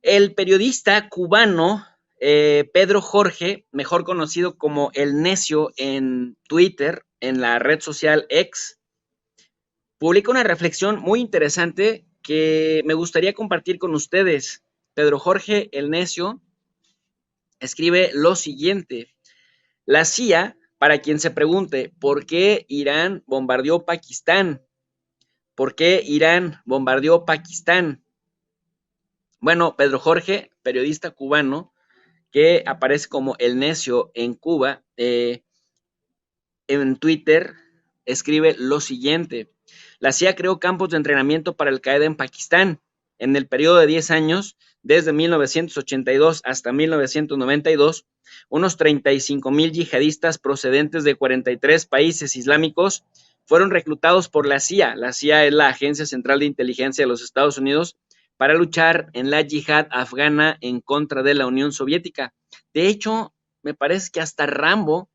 El periodista cubano Pedro Jorge, mejor conocido como El Necio en Twitter, en la red social X, publica una reflexión muy interesante que me gustaría compartir con ustedes. Pedro Jorge El Necio escribe lo siguiente: la CIA, para quien se pregunte por qué Irán bombardeó Pakistán, ¿por qué Irán bombardeó Pakistán? Bueno, Pedro Jorge, periodista cubano, que aparece como El Necio en Cuba, en Twitter, escribe lo siguiente: la CIA creó campos de entrenamiento para Al Qaeda en Pakistán. En el periodo de 10 años, desde 1982 hasta 1992, unos 35,000 yihadistas procedentes de 43 países islámicos fueron reclutados por la CIA. La CIA es la Agencia Central de Inteligencia de los Estados Unidos, para luchar en la yihad afgana en contra de la Unión Soviética. De hecho, me parece que hasta Rambo,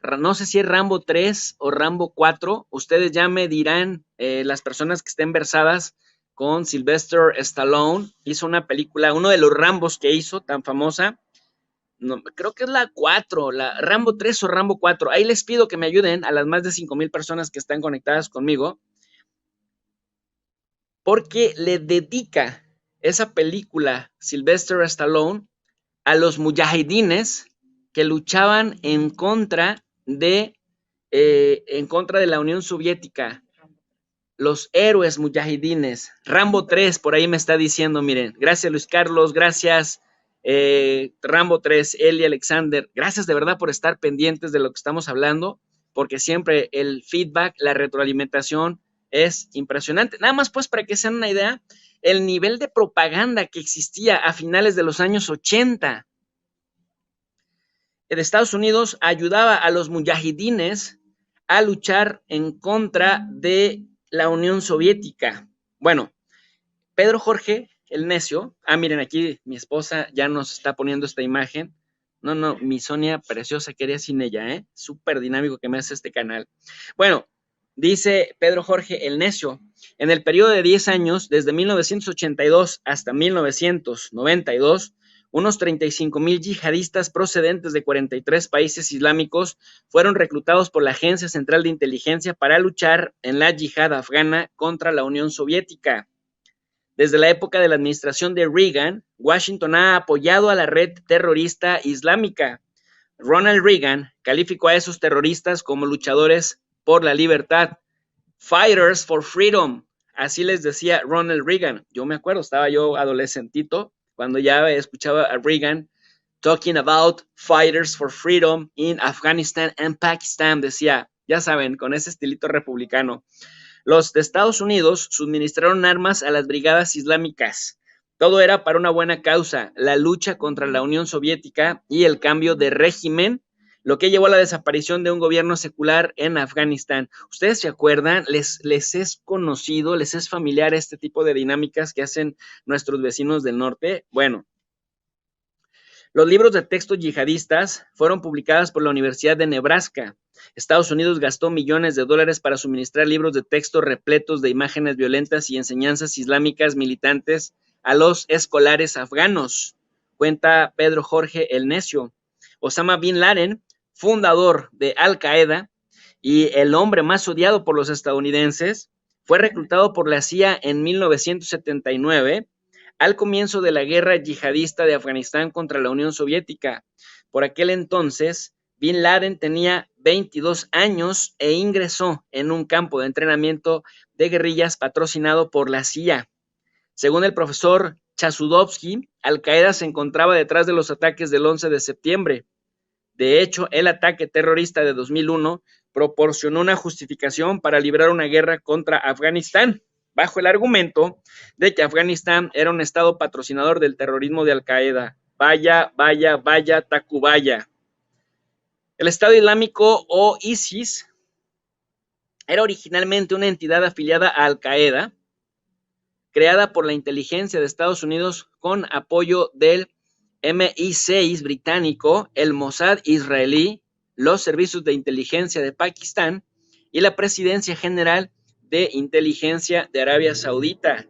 no sé si es Rambo 3 o Rambo 4, ustedes ya me dirán, las personas que estén versadas con Sylvester Stallone, hizo una película, uno de los Rambos que hizo, tan famosa, no, creo que es la 4, la Rambo 3 o Rambo 4, ahí les pido que me ayuden a las más de 5,000 personas que están conectadas conmigo, porque le dedica esa película Sylvester Stallone a los mujahidines que luchaban en contra de la Unión Soviética, los héroes mujahidines. Rambo 3, por ahí me está diciendo, miren, gracias Luis Carlos, gracias Rambo 3, Eli Alexander, gracias de verdad por estar pendientes de lo que estamos hablando, porque siempre el feedback, la retroalimentación es impresionante. Nada más pues para que se den una idea, el nivel de propaganda que existía a finales de los años 80 de Estados Unidos ayudaba a los mujahidines a luchar en contra de la Unión Soviética. Bueno, Pedro Jorge, el Necio, miren, aquí mi esposa ya nos está poniendo esta imagen. No, mi Sonia preciosa, quería sin ella, súper dinámico que me hace este canal. Bueno, dice Pedro Jorge, el Necio, en el periodo de 10 años, desde 1982 hasta 1992, unos 35,000 yihadistas procedentes de 43 países islámicos fueron reclutados por la Agencia Central de Inteligencia para luchar en la yihad afgana contra la Unión Soviética. Desde la época de la administración de Reagan, Washington ha apoyado a la red terrorista islámica. Ronald Reagan calificó a esos terroristas como luchadores por la libertad, fighters for freedom, así les decía Ronald Reagan. Yo me acuerdo, estaba yo adolescentito cuando ya escuchaba a Reagan talking about fighters for freedom in Afghanistan and Pakistan, decía, ya saben, con ese estilito republicano. Los de Estados Unidos suministraron armas a las brigadas islámicas. Todo era para una buena causa, la lucha contra la Unión Soviética y el cambio de régimen, lo que llevó a la desaparición de un gobierno secular en Afganistán. ¿Ustedes se acuerdan? ¿Les es conocido, les es familiar este tipo de dinámicas que hacen nuestros vecinos del norte? Bueno, los libros de texto yihadistas fueron publicados por la Universidad de Nebraska. Estados Unidos gastó millones de dólares para suministrar libros de texto repletos de imágenes violentas y enseñanzas islámicas militantes a los escolares afganos, cuenta Pedro Jorge el Necio. Osama Bin Laden, fundador de Al Qaeda y el hombre más odiado por los estadounidenses, fue reclutado por la CIA en 1979 al comienzo de la guerra yihadista de Afganistán contra la Unión Soviética. Por aquel entonces, Bin Laden tenía 22 años e ingresó en un campo de entrenamiento de guerrillas patrocinado por la CIA. Según el profesor Chasudovsky, Al Qaeda se encontraba detrás de los ataques del 11 de septiembre. De hecho, el ataque terrorista de 2001 proporcionó una justificación para librar una guerra contra Afganistán, bajo el argumento de que Afganistán era un estado patrocinador del terrorismo de Al Qaeda. Vaya, vaya, vaya, Tacubaya. El Estado Islámico o ISIS era originalmente una entidad afiliada a Al Qaeda, creada por la inteligencia de Estados Unidos con apoyo del MI6 británico, el Mossad israelí, los servicios de inteligencia de Pakistán y la Presidencia General de Inteligencia de Arabia Saudita.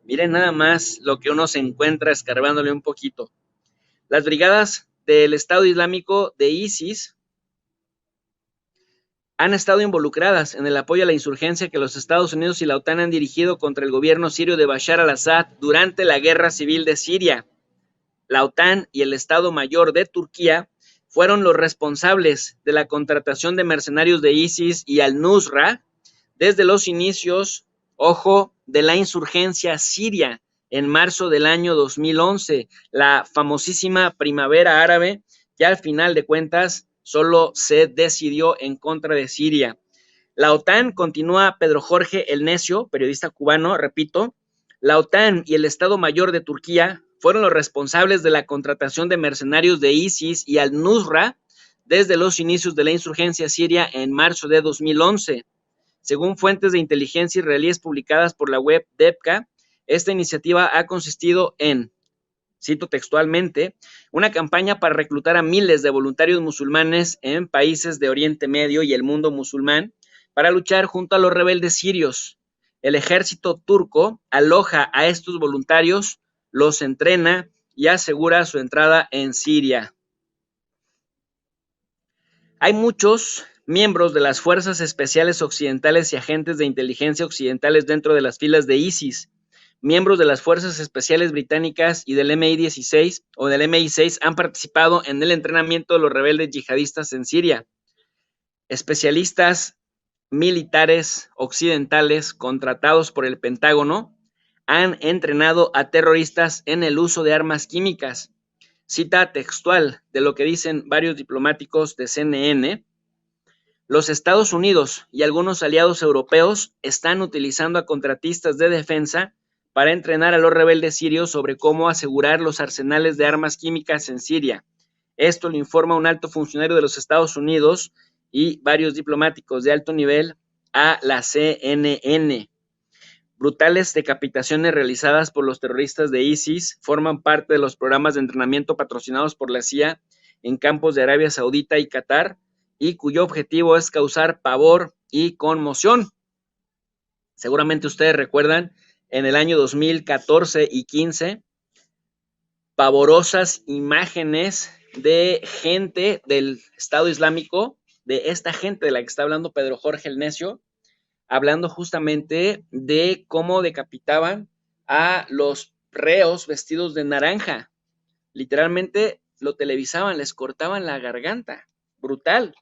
Miren nada más lo que uno se encuentra escarbándole un poquito. Las brigadas del Estado Islámico de ISIS han estado involucradas en el apoyo a la insurgencia que los Estados Unidos y la OTAN han dirigido contra el gobierno sirio de Bashar al-Assad durante la guerra civil de Siria. La OTAN y el Estado Mayor de Turquía fueron los responsables de la contratación de mercenarios de ISIS y al-Nusra desde los inicios, ojo, de la insurgencia siria en marzo del año 2011, la famosísima primavera árabe, que al final de cuentas solo se decidió en contra de Siria. La OTAN, continúa Pedro Jorge el Necio, periodista cubano, repito, la OTAN y el Estado Mayor de Turquía fueron los responsables de la contratación de mercenarios de ISIS y al-Nusra desde los inicios de la insurgencia siria en marzo de 2011. Según fuentes de inteligencia israelíes publicadas por la web Debka, esta iniciativa ha consistido en, cito textualmente, una campaña para reclutar a miles de voluntarios musulmanes en países de Oriente Medio y el mundo musulmán para luchar junto a los rebeldes sirios. El ejército turco aloja a estos voluntarios, los entrena y asegura su entrada en Siria. Hay muchos miembros de las fuerzas especiales occidentales y agentes de inteligencia occidentales dentro de las filas de ISIS. Miembros de las fuerzas especiales británicas y del MI-16 o del MI-6 han participado en el entrenamiento de los rebeldes yihadistas en Siria. Especialistas militares occidentales contratados por el Pentágono han entrenado a terroristas en el uso de armas químicas. Cita textual de lo que dicen varios diplomáticos de CNN: los Estados Unidos y algunos aliados europeos están utilizando a contratistas de defensa para entrenar a los rebeldes sirios sobre cómo asegurar los arsenales de armas químicas en Siria. Esto lo informa un alto funcionario de los Estados Unidos y varios diplomáticos de alto nivel a la CNN. Brutales decapitaciones realizadas por los terroristas de ISIS forman parte de los programas de entrenamiento patrocinados por la CIA en campos de Arabia Saudita y Qatar, y cuyo objetivo es causar pavor y conmoción. Seguramente ustedes recuerdan en el año 2014 y 15 pavorosas imágenes de gente del Estado Islámico, de esta gente de la que está hablando Pedro Jorge el Necio, hablando justamente de cómo decapitaban a los reos vestidos de naranja. Literalmente lo televisaban, les cortaban la garganta. Brutal.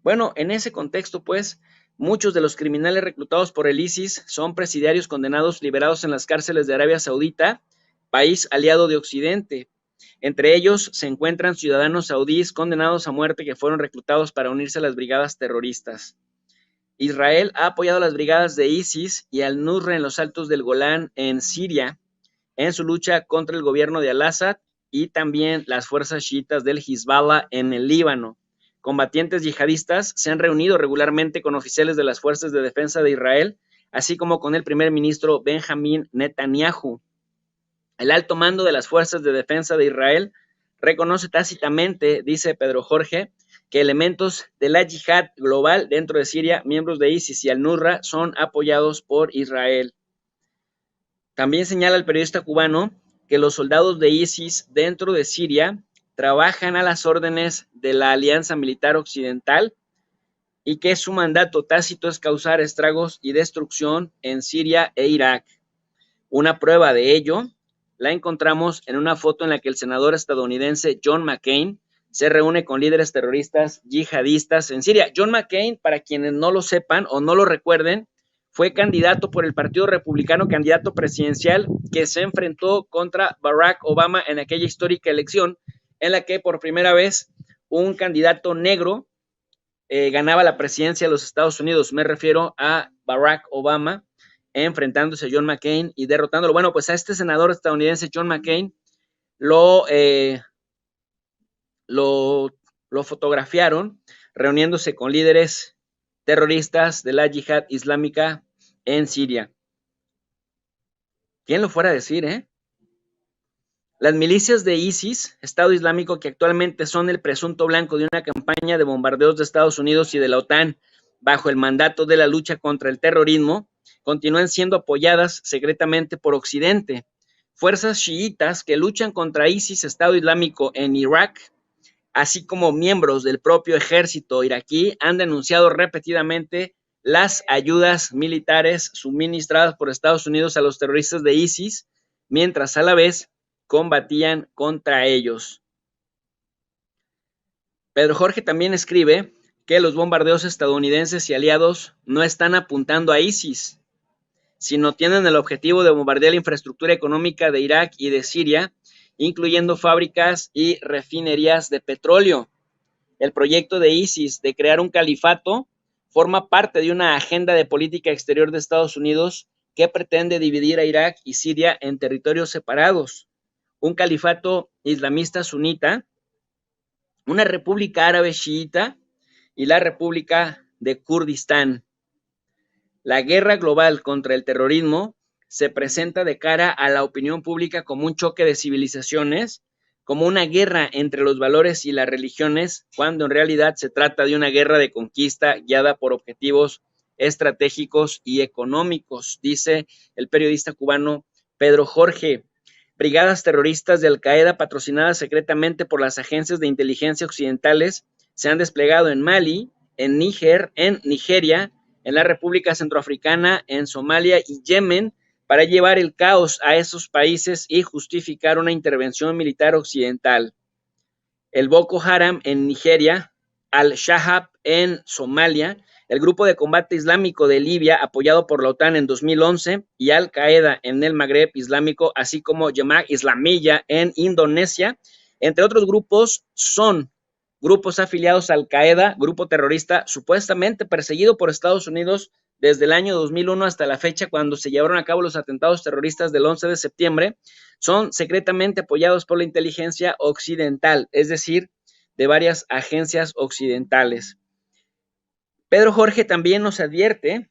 Bueno, en ese contexto, pues, muchos de los criminales reclutados por el ISIS son presidiarios condenados liberados en las cárceles de Arabia Saudita, país aliado de Occidente. Entre ellos se encuentran ciudadanos saudíes condenados a muerte que fueron reclutados para unirse a las brigadas terroristas. Israel ha apoyado a las brigadas de ISIS y al-Nusra en los altos del Golán en Siria en su lucha contra el gobierno de al-Assad, y también las fuerzas chiitas del Hezbollah en el Líbano. Combatientes yihadistas se han reunido regularmente con oficiales de las fuerzas de defensa de Israel, así como con el primer ministro Benjamín Netanyahu. El alto mando de las fuerzas de defensa de Israel reconoce tácitamente, dice Pedro Jorge, que elementos de la yihad global dentro de Siria, miembros de ISIS y al-Nusra, son apoyados por Israel. También señala el periodista cubano que los soldados de ISIS dentro de Siria trabajan a las órdenes de la Alianza Militar Occidental y que su mandato tácito es causar estragos y destrucción en Siria e Irak. Una prueba de ello la encontramos en una foto en la que el senador estadounidense John McCain se reúne con líderes terroristas yihadistas en Siria. John McCain, para quienes no lo sepan o no lo recuerden, fue candidato por el Partido Republicano, candidato presidencial que se enfrentó contra Barack Obama en aquella histórica elección en la que por primera vez un candidato negro ganaba la presidencia de los Estados Unidos. Me refiero a Barack Obama enfrentándose a John McCain y derrotándolo. Bueno, pues a este senador estadounidense John McCain lo fotografiaron reuniéndose con líderes terroristas de la yihad islámica en Siria. ¿Quién lo fuera a decir, eh? Las milicias de ISIS, Estado Islámico, que actualmente son el presunto blanco de una campaña de bombardeos de Estados Unidos y de la OTAN bajo el mandato de la lucha contra el terrorismo, continúan siendo apoyadas secretamente por Occidente. Fuerzas chiitas que luchan contra ISIS, Estado Islámico, en Irak, así como miembros del propio ejército iraquí, han denunciado repetidamente las ayudas militares suministradas por Estados Unidos a los terroristas de ISIS, mientras a la vez combatían contra ellos. Pedro Jorge también escribe que los bombardeos estadounidenses y aliados no están apuntando a ISIS, sino tienen el objetivo de bombardear la infraestructura económica de Irak y de Siria, incluyendo fábricas y refinerías de petróleo. El proyecto de ISIS de crear un califato forma parte de una agenda de política exterior de Estados Unidos que pretende dividir a Irak y Siria en territorios separados. Un califato islamista sunita, una república árabe chiita y la República de Kurdistán. La guerra global contra el terrorismo se presenta de cara a la opinión pública como un choque de civilizaciones, como una guerra entre los valores y las religiones, cuando en realidad se trata de una guerra de conquista guiada por objetivos estratégicos y económicos, dice el periodista cubano Pedro Jorge. Brigadas terroristas de Al-Qaeda patrocinadas secretamente por las agencias de inteligencia occidentales se han desplegado en Mali, en Níger, en Nigeria, en la República Centroafricana, en Somalia y Yemen, para llevar el caos a esos países y justificar una intervención militar occidental. El Boko Haram en Nigeria, Al-Shabaab en Somalia, el Grupo de Combate Islámico de Libia, apoyado por la OTAN en 2011, y Al-Qaeda en el Magreb Islámico, así como Jemaah Islamiyya en Indonesia, entre otros grupos, son grupos afiliados a Al-Qaeda, grupo terrorista supuestamente perseguido por Estados Unidos desde el año 2001 hasta la fecha cuando se llevaron a cabo los atentados terroristas del 11 de septiembre, son secretamente apoyados por la inteligencia occidental, es decir, de varias agencias occidentales. Pedro Jorge también nos advierte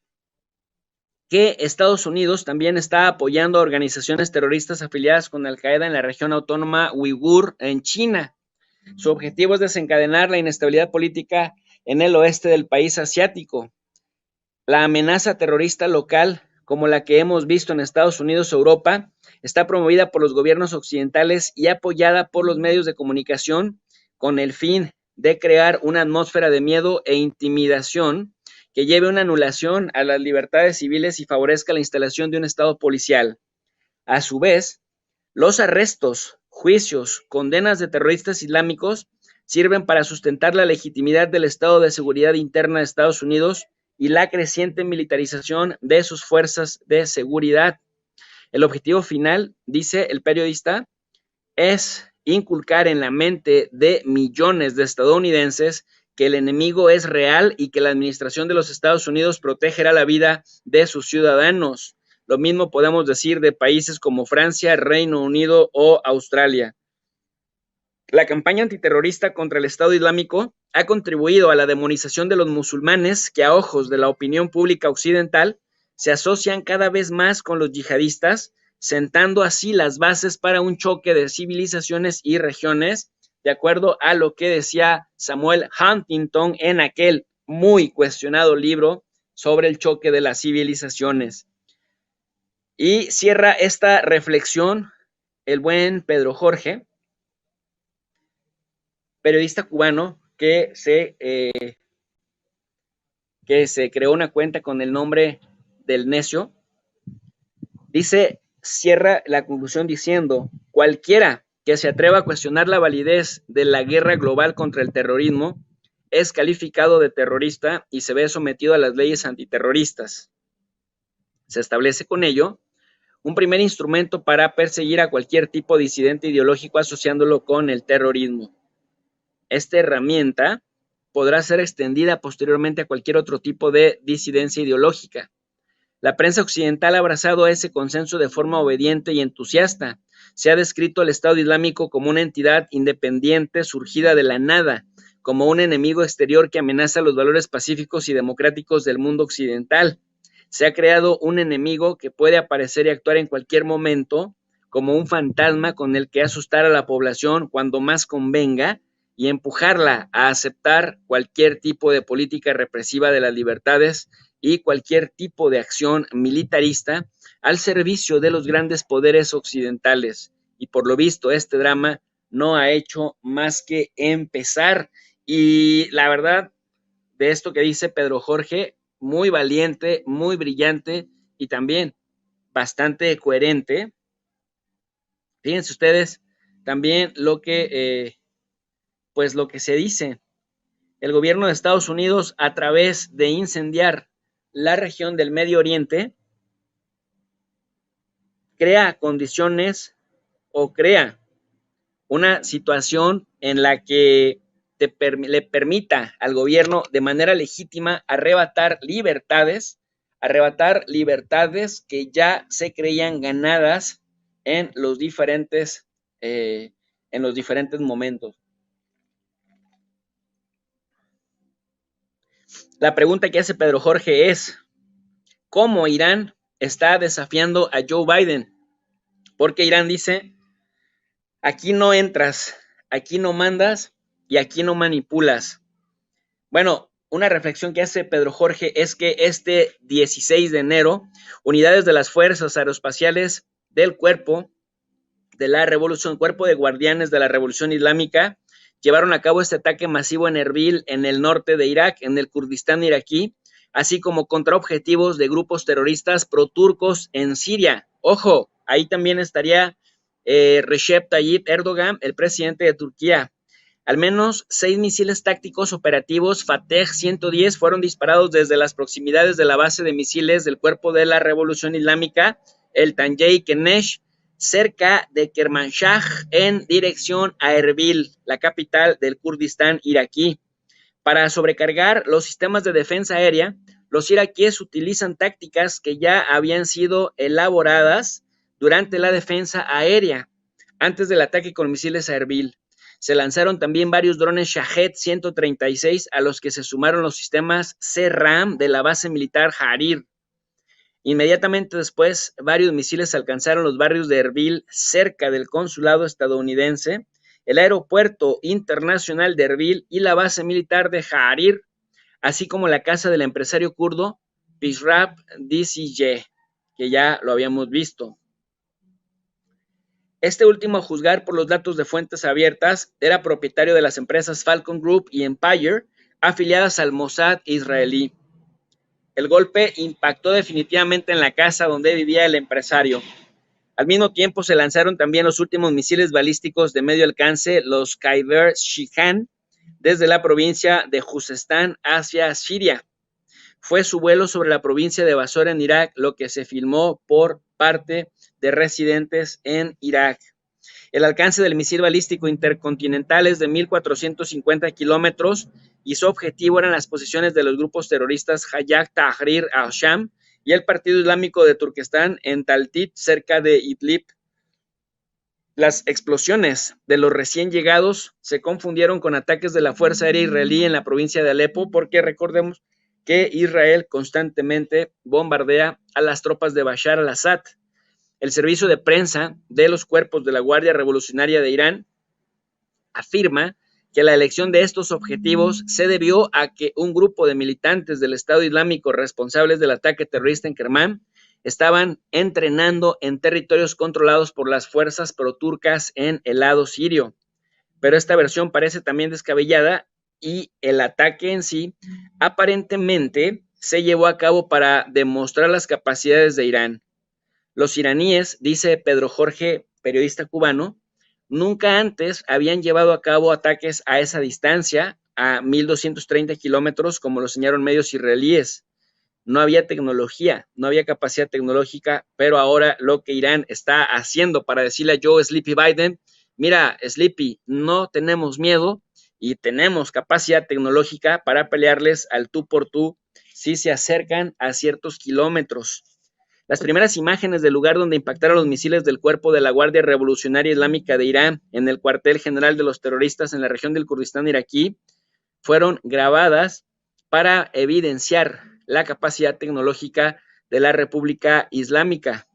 que Estados Unidos también está apoyando a organizaciones terroristas afiliadas con Al-Qaeda en la región autónoma uigur en China. Su objetivo es desencadenar la inestabilidad política en el oeste del país asiático. La amenaza terrorista local, como la que hemos visto en Estados Unidos o Europa, está promovida por los gobiernos occidentales y apoyada por los medios de comunicación con el fin de crear una atmósfera de miedo e intimidación que lleve a una anulación a las libertades civiles y favorezca la instalación de un estado policial. A su vez, los arrestos, juicios, condenas de terroristas islámicos sirven para sustentar la legitimidad del estado de seguridad interna de Estados Unidos y la creciente militarización de sus fuerzas de seguridad. El objetivo final, dice el periodista, es inculcar en la mente de millones de estadounidenses que el enemigo es real y que la administración de los Estados Unidos protegerá la vida de sus ciudadanos. Lo mismo podemos decir de países como Francia, Reino Unido o Australia. La campaña antiterrorista contra el Estado Islámico ha contribuido a la demonización de los musulmanes que a ojos de la opinión pública occidental se asocian cada vez más con los yihadistas, sentando así las bases para un choque de civilizaciones y regiones, de acuerdo a lo que decía Samuel Huntington en aquel muy cuestionado libro sobre el choque de las civilizaciones. Y cierra esta reflexión el buen Pedro Jorge, periodista cubano que se creó una cuenta con el nombre del Necio. Dice, cierra la conclusión diciendo, cualquiera que se atreva a cuestionar la validez de la guerra global contra el terrorismo es calificado de terrorista y se ve sometido a las leyes antiterroristas. Se establece con ello un primer instrumento para perseguir a cualquier tipo de disidente ideológico asociándolo con el terrorismo. Esta herramienta podrá ser extendida posteriormente a cualquier otro tipo de disidencia ideológica. La prensa occidental ha abrazado ese consenso de forma obediente y entusiasta. Se ha descrito al Estado Islámico como una entidad independiente surgida de la nada, como un enemigo exterior que amenaza los valores pacíficos y democráticos del mundo occidental. Se ha creado un enemigo que puede aparecer y actuar en cualquier momento, como un fantasma con el que asustar a la población cuando más convenga, y empujarla a aceptar cualquier tipo de política represiva de las libertades y cualquier tipo de acción militarista al servicio de los grandes poderes occidentales. Y por lo visto, este drama no ha hecho más que empezar. Y la verdad, de esto que dice Pedro Jorge, muy valiente, muy brillante y también bastante coherente. Fíjense ustedes también pues lo que se dice. El gobierno de Estados Unidos, a través de incendiar la región del Medio Oriente, crea condiciones o crea una situación en la que le permita al gobierno de manera legítima arrebatar libertades que ya se creían ganadas en los diferentes momentos. La pregunta que hace Pedro Jorge es, ¿cómo Irán está desafiando a Joe Biden? Porque Irán dice, aquí no entras, aquí no mandas y aquí no manipulas. Bueno, una reflexión que hace Pedro Jorge es que este 16 de enero, unidades de las fuerzas aeroespaciales del cuerpo de guardianes de la Revolución Islámica, llevaron a cabo este ataque masivo en Erbil, en el norte de Irak, en el Kurdistán iraquí, así como contra objetivos de grupos terroristas proturcos en Siria. Ojo, ahí también estaría Recep Tayyip Erdogan, el presidente de Turquía. Al menos 6 misiles tácticos operativos Fateh 110 fueron disparados desde las proximidades de la base de misiles del Cuerpo de la Revolución Islámica, el Tanjei Kenesh, cerca de Kermanshah, en dirección a Erbil, la capital del Kurdistán iraquí. Para sobrecargar los sistemas de defensa aérea, los iraquíes utilizan tácticas que ya habían sido elaboradas durante la defensa aérea, antes del ataque con misiles a Erbil. Se lanzaron también varios drones Shahed 136 a los que se sumaron los sistemas C-RAM de la base militar Harir. Inmediatamente después, varios misiles alcanzaron los barrios de Erbil cerca del consulado estadounidense, el aeropuerto internacional de Erbil y la base militar de Harir, así como la casa del empresario kurdo Pishrab DCJ, que ya lo habíamos visto. Este último, a juzgar por los datos de fuentes abiertas, era propietario de las empresas Falcon Group y Empire, afiliadas al Mossad israelí. El golpe impactó definitivamente en la casa donde vivía el empresario. Al mismo tiempo se lanzaron también los últimos misiles balísticos de medio alcance, los Khyber Shihan, desde la provincia de Juzestán hacia Siria. Fue su vuelo sobre la provincia de Basora en Irak lo que se filmó por parte de residentes en Irak. El alcance del misil balístico intercontinental es de 1,450 kilómetros y su objetivo eran las posiciones de los grupos terroristas Hayat Tahrir al-Sham y el Partido Islámico de Turquestán en Taltit, cerca de Idlib. Las explosiones de los recién llegados se confundieron con ataques de la Fuerza Aérea Israelí en la provincia de Alepo, porque recordemos que Israel constantemente bombardea a las tropas de Bashar al-Assad. El servicio de prensa de los cuerpos de la Guardia Revolucionaria de Irán afirma que la elección de estos objetivos se debió a que un grupo de militantes del Estado Islámico responsables del ataque terrorista en Kermán estaban entrenando en territorios controlados por las fuerzas proturcas en el lado sirio. Pero esta versión parece también descabellada y el ataque en sí aparentemente se llevó a cabo para demostrar las capacidades de Irán. Los iraníes, dice Pedro Jorge, periodista cubano, nunca antes habían llevado a cabo ataques a esa distancia, a 1,230 kilómetros, como lo señalaron medios israelíes. No había tecnología, no había capacidad tecnológica, pero ahora lo que Irán está haciendo para decirle a Joe Sleepy Biden, mira, Sleepy, no tenemos miedo y tenemos capacidad tecnológica para pelearles al tú por tú si se acercan a ciertos kilómetros. Las primeras imágenes del lugar donde impactaron los misiles del cuerpo de la Guardia Revolucionaria Islámica de Irán en el cuartel general de los terroristas en la región del Kurdistán iraquí fueron grabadas para evidenciar la capacidad tecnológica de la República Islámica.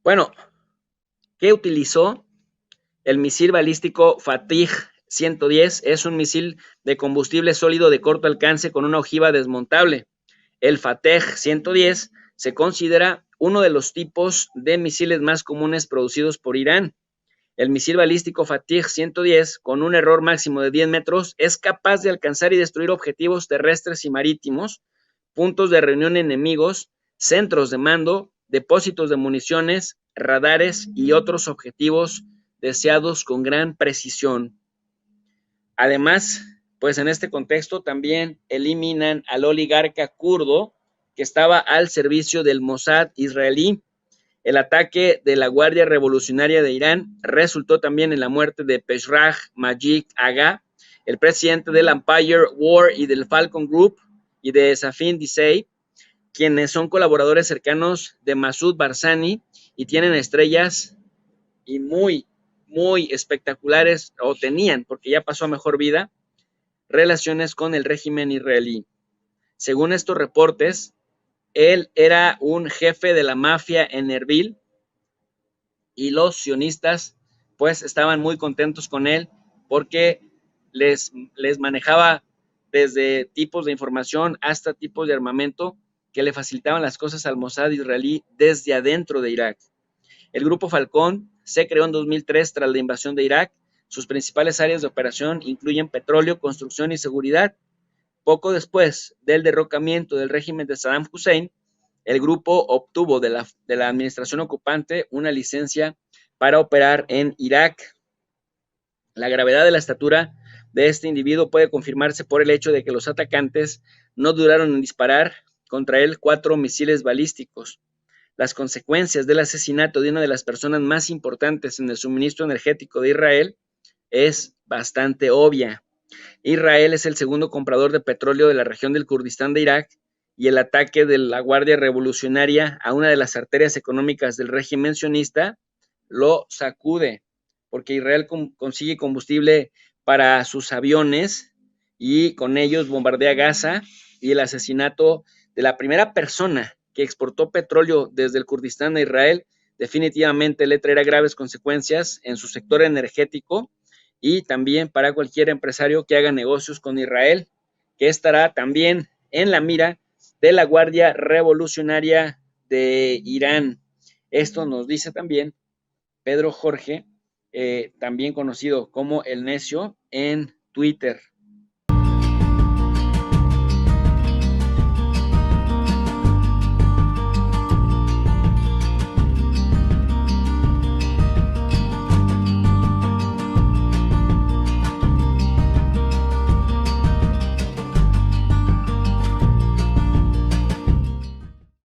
Bueno, ¿qué utilizó el misil balístico Fatih 110 es un misil de combustible sólido de corto alcance con una ojiva desmontable. El Fateh 110 se considera uno de los tipos de misiles más comunes producidos por Irán. El misil balístico Fateh 110, con un error máximo de 10 metros, es capaz de alcanzar y destruir objetivos terrestres y marítimos, puntos de reunión enemigos, centros de mando, depósitos de municiones, radares y otros objetivos deseados con gran precisión. Además, pues en este contexto también eliminan al oligarca kurdo que estaba al servicio del Mossad israelí. El ataque de la Guardia Revolucionaria de Irán resultó también en la muerte de Peshraj Majid Agha, el presidente del Empire War y del Falcon Group, y de Safin Disey, quienes son colaboradores cercanos de Masoud Barzani y tienen estrellas y muy espectaculares, o tenían, porque ya pasó a mejor vida, relaciones con el régimen israelí. Según estos reportes, él era un jefe de la mafia en Erbil y los sionistas pues estaban muy contentos con él porque les manejaba desde tipos de información hasta tipos de armamento que le facilitaban las cosas al Mossad israelí desde adentro de Irak. El Grupo Falcón se creó en 2003 tras la invasión de Irak. Sus principales áreas de operación incluyen petróleo, construcción y seguridad. Poco después del derrocamiento del régimen de Saddam Hussein, el grupo obtuvo de la administración ocupante una licencia para operar en Irak. La gravedad de la estatura de este individuo puede confirmarse por el hecho de que los atacantes no duraron en disparar contra él 4 misiles balísticos. Las consecuencias del asesinato de una de las personas más importantes en el suministro energético de Israel es bastante obvia. Israel es el segundo comprador de petróleo de la región del Kurdistán de Irak y el ataque de la Guardia Revolucionaria a una de las arterias económicas del régimen sionista lo sacude, porque Israel consigue combustible para sus aviones y con ellos bombardea Gaza, y el asesinato de la primera persona que exportó petróleo desde el Kurdistán a Israel definitivamente le traerá graves consecuencias en su sector energético y también para cualquier empresario que haga negocios con Israel, que estará también en la mira de la Guardia Revolucionaria de Irán. Esto nos dice también Pedro Jorge, también conocido como El Necio en Twitter.